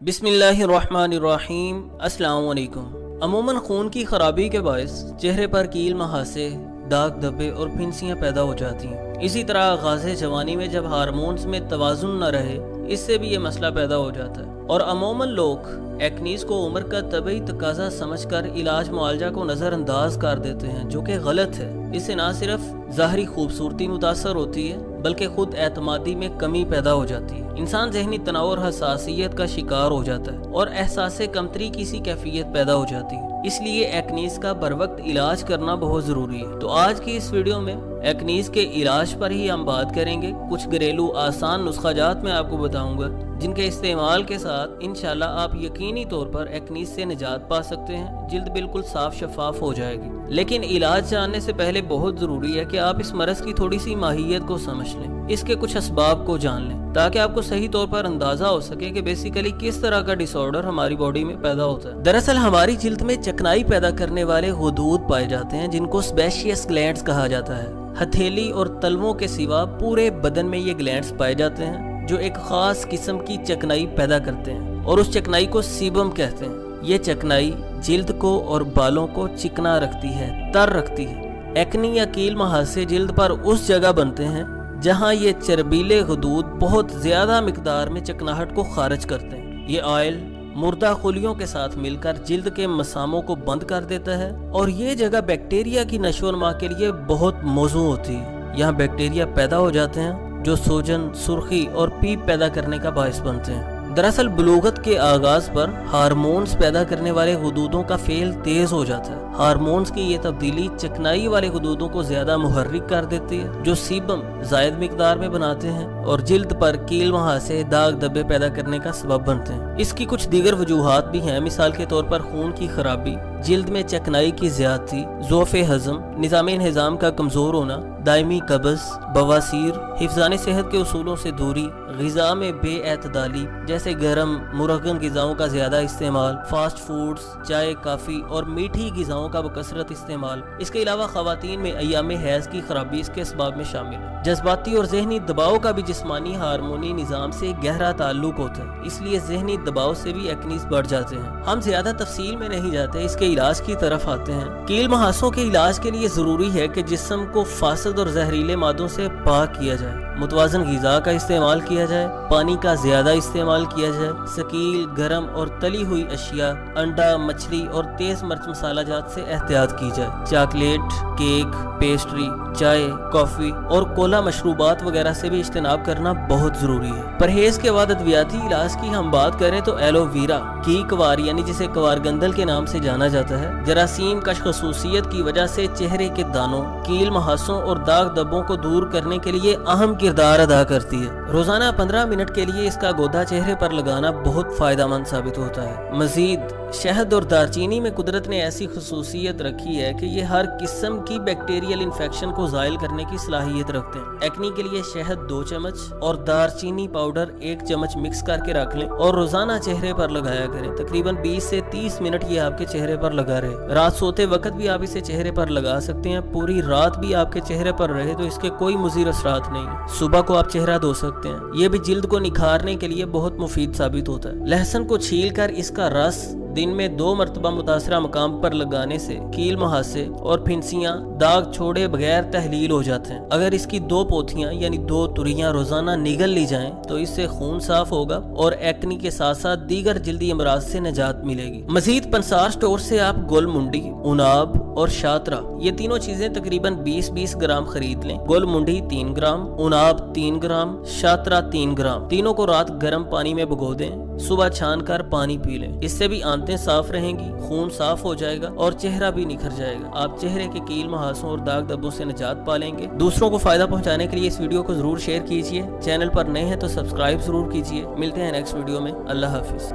बिस्मिल्लाहिर्रहमानिर्रहीम। अस्सलाम वालेकुम। अमूमन खून की खराबी के बायस चेहरे पर कील महासे, दाग धब्बे और फिंसियाँ पैदा हो जाती हैं। इसी तरह गाज़े जवानी में जब हार्मोन्स में तवाज़ुन न रहे, इससे भी ये मसला पैदा हो जाता है। और अमूमन लोग एक्नीस को उम्र का तबई तकाजा समझकर इलाज मुआलजा को नज़रअंदाज कर देते हैं, जो कि गलत है। इससे ना सिर्फ ज़ाहरी खूबसूरती मुतासर होती है, बल्कि खुद एतमादी में कमी पैदा हो जाती है। इंसान जहनी तनाव और हसासियत का शिकार हो जाता है और एहसास कमतरी की सी कैफियत पैदा हो जाती है। इसलिए एक्नीस का बर वक्त इलाज करना बहुत ज़रूरी है। तो आज की इस वीडियो में एक्नीस के इलाज पर ही हम बात करेंगे। कुछ घरेलू आसान नुस्खाजात मैं आपको बताऊंगा, जिनके इस्तेमाल के साथ इंशाल्लाह आप यकीनी तौर पर एक्नीस से निजात पा सकते हैं। जिल्द बिल्कुल साफ शफाफ हो जाएगी। लेकिन इलाज जानने से पहले बहुत ज़रूरी है कि आप इस मरज़ की थोड़ी सी माहियत को समझ लें, इसके कुछ असबाब को जान लें, ताकि आपको सही तौर पर अंदाजा हो सके कि बेसिकली किस तरह का डिसऑर्डर हमारी बॉडी में पैदा होता है। दरअसल हमारी जिल्द में चिकनाई पैदा करने वाले हुदूद पाए जाते हैं, जिनको सेबेशियस ग्लैंड्स कहा जाता है। हथेली और तलवों के सिवा पूरे बदन में ये ग्लैंड्स पाए जाते हैं, जो एक खास किस्म की चिकनाई पैदा करते हैं और उस चिकनाई को सीबम कहते हैं। ये चिकनाई जिल्द को और बालों को चिकना रखती है, तर रखती है। एक्नी या कील महासे जिल्द पर उस जगह बनते हैं जहां ये चर्बीले हुदूद बहुत ज्यादा मिकदार में चिकनाहट को खारिज करते हैं। ये ऑयल मुर्दा खुलियों के साथ मिलकर जिल्द के मसामों को बंद कर देता है और ये जगह बैक्टीरिया की नशोनुमा के लिए बहुत मौजू होती है। यहाँ बैक्टीरिया पैदा हो जाते हैं जो सूजन, सुर्खी और पीप पैदा करने का बायस बनते हैं। दरअसल बुलूगत के आगाज पर हार्मोन्स पैदा करने वाले हुदूदों का फेल तेज हो जाता है। हार्मोन्स की ये तब्दीली चिकनाई वाले हुदूदों को ज्यादा मुहर्रिक कर देती है, जो सीबम जायद मिकदार में बनाते हैं और जिल्द पर कील महासे, दाग धब्बे पैदा करने का सबब बनते हैं। इसकी कुछ दीगर वजूहात भी हैं। मिसाल के तौर पर खून की खराबी, जिल्द में चिकनाई की ज्यादती, ज़ौफ़े हज़म, निज़ाम का कमजोर होना, दायमी कब्ज़, बवासीर, हिफ्ज़ाने सेहत के उसूलों से दूरी, ग़िज़ा में बेएतदाली जैसे गर्म मुरगम ग़िज़ाओं का ज़्यादा इस्तेमाल, फास्ट फूड्स, चाय, काफ़ी और मीठी ग़िज़ाओं का बकसरत इस्तेमाल। इसके अलावा ख़वातीन में अय्याम हैज़ की खराबी इसके असबाब में शामिल है। जज्बाती और जहनी दबाव का भी जिस्मानी हार्मोनी निज़ाम से गहरा ताल्लुक होता है, इसलिए जहनी दबाव से भी एक्नीस बढ़ जाते हैं। हम ज़्यादा तफसील में नहीं जाते, इसके इलाज की तरफ आते हैं। कील महासों के इलाज के लिए ज़रूरी है कि जिस्म को फासद और जहरीले मादों से पाक किया जाए, मुतवाज़न ग़िज़ा का इस्तेमाल किया जाए, पानी का ज़्यादा इस्तेमाल किया जाए, सकील, गरम और तली हुई अशिया, अंडा, मछली और तेज़ मिर्च मसाला जात से एहतियात की जाए। चॉकलेट, केक, पेस्ट्री, चाय, कॉफ़ी और कोला मशरूबात वगैरह से भी इज्तनाब करना बहुत ज़रूरी है। परहेज़ के बाद अद्वियाती इलाज की हम बात करें तो एलोवेरा की कवार, यानी जिसे कवारगंदल के नाम से जाना जाता है, जरासीम का खसूसियत की वजह से चेहरे के दानों, कील महासों और दाग धब्बों को दूर करने के लिए अहम किरदार अदा करती है। रोजाना 15 मिनट के लिए इसका गोदा चेहरे पर लगाना बहुत फायदेमंद साबित होता है। मजीद शहद और दारचीनी में कुदरत ने ऐसी खसूसियत रखी है कि ये हर किस्म की बैक्टीरियल इन्फेक्शन को ज़ायल करने की सलाहियत रखते हैं। एक्नी के लिए शहद 2 चम्मच और दारचीनी पाउडर 1 चम्मच मिक्स करके रख लें और रोजाना चेहरे पर लगाया करें। तकरीबन 20 से 30 मिनट ये आपके चेहरे पर लगा रहे। रात सोते वक्त भी आप इसे चेहरे पर लगा सकते हैं। पूरी रात भी आपके चेहरे पर रहे तो इसके कोई मुज़ीर असरात नहीं है। सुबह को आप चेहरा धो सकते हैं। ये भी जिल्द को निखारने के लिए बहुत मुफीद साबित होता है। लहसुन को छील कर इसका रस दिन में 2 मरतबा मुतासरा मकाम पर लगाने से कील महासे और फिंसियाँ, दाग छोड़े बगैर तहलील हो जाते हैं। अगर इसकी 2 पोथियाँ यानी 2 तुरियाँ रोजाना निगल ली जाएं तो इससे खून साफ होगा और एक्नी के साथ साथ दीगर जिल्दी अमराज से निजात मिलेगी। मजीद पंसार स्टोर से आप गोलमुंडी, उनाब और शात्रा, ये तीनों चीजें तकरीबन 20-20 ग्राम खरीद लें। गोलमुंडी 3 ग्राम, उनाब 3 ग्राम, शात्रा 3 ग्राम। तीनों को रात गर्म पानी में भिगो दें, सुबह छान कर पानी पी लें। इससे भी आंतें साफ रहेंगी, खून साफ हो जाएगा और चेहरा भी निखर जाएगा। आप चेहरे के कील महासों और दाग धब्बों से निजात पालेंगे। दूसरों को फायदा पहुंचाने के लिए इस वीडियो को जरूर शेयर कीजिए। चैनल पर नए हैं तो सब्सक्राइब जरूर कीजिए। मिलते हैं नेक्स्ट वीडियो में। अल्लाह हाफिज।